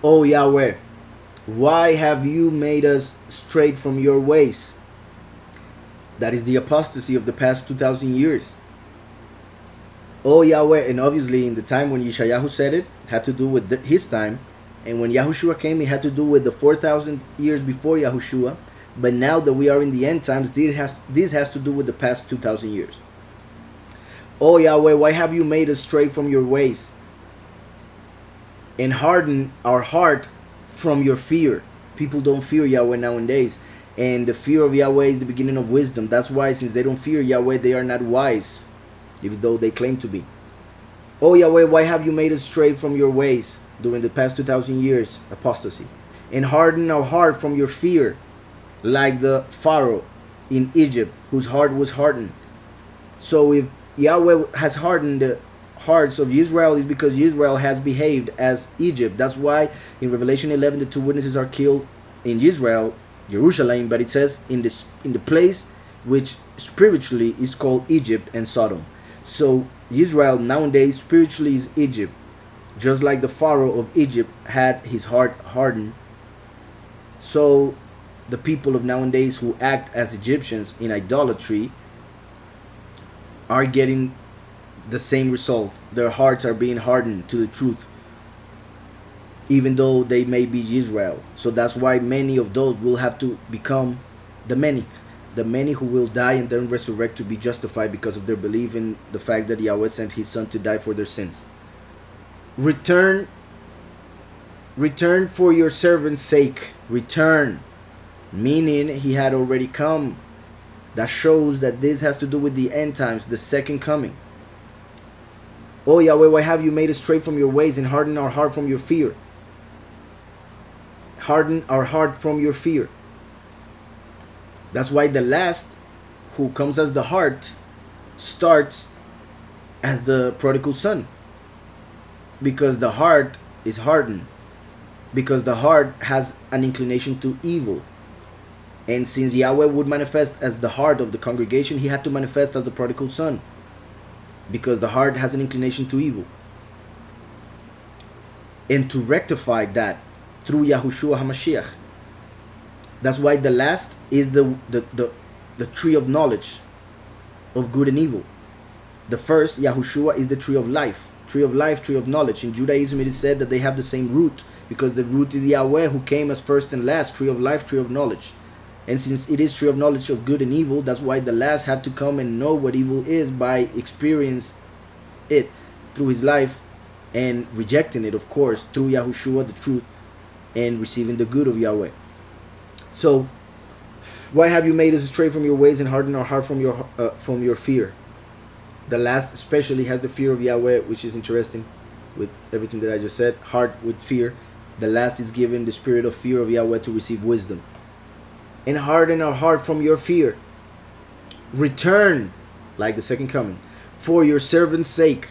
O Yahweh, why have you made us strayed from your ways? That is the apostasy of the past 2,000 years. O Yahweh, and obviously in the time when Yeshayahu said it, had to do with his time, and when Yahushua came, it had to do with the 4,000 years before Yahushua. But now that we are in the end times, this has to do with the past 2,000 years. O Yahweh, why have you made us stray from your ways and harden our heart from your fear? People don't fear Yahweh nowadays, and the fear of Yahweh is the beginning of wisdom. That's why, since they don't fear Yahweh, they are not wise, even though they claim to be. O Yahweh, why have you made us stray from your ways during the past 2,000 years, apostasy, and harden our heart from your fear, like the Pharaoh in Egypt, whose heart was hardened? So if Yahweh has hardened the hearts of Israel, is because Israel has behaved as Egypt. That's why in Revelation 11 the two witnesses are killed in Israel, Jerusalem, but it says in the place which spiritually is called Egypt and Sodom. So Israel nowadays spiritually is Egypt, just like the Pharaoh of Egypt had his heart hardened. So the people of nowadays who act as Egyptians in idolatry are getting the same result. Their hearts are being hardened to the truth, even though they may be Israel. So that's why many of those will have to become the many who will die and then resurrect to be justified because of their belief in the fact that Yahweh sent his son to die for their sins. Return for your servant's sake. Return, meaning he had already come. That shows that this has to do with the end times, the second coming. Oh Yahweh, why have you made us stray from your ways and harden our heart from your fear? Harden our heart from your fear. That's why the last, who comes as the heart, starts as the prodigal son. Because the heart is hardened. Because the heart has an inclination to evil. And since Yahweh would manifest as the heart of the congregation, he had to manifest as the prodigal son, because the heart has an inclination to evil. And to rectify that through Yahushua HaMashiach. That's why the last is the tree of knowledge of good and evil. The first, Yahushua, is the tree of life. Tree of life, tree of knowledge. In Judaism it is said that they have the same root, because the root is Yahweh, who came as first and last. Tree of life, tree of knowledge. And since it is tree of knowledge of good and evil, that's why the last had to come and know what evil is by experience it through his life, and rejecting it, of course, through Yahushua, the truth, and receiving the good of Yahweh. So, why have you made us stray from your ways and hardened our heart from your fear? The last especially has the fear of Yahweh, which is interesting with everything that I just said. Heart with fear. The last is given the spirit of fear of Yahweh to receive wisdom. And harden our heart from your fear. Return, like the second coming, for your servant's sake,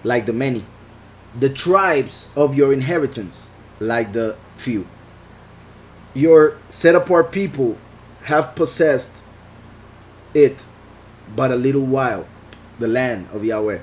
like the many. The tribes of your inheritance, like the few. Your set apart people have possessed it but a little while, the land of Yahweh.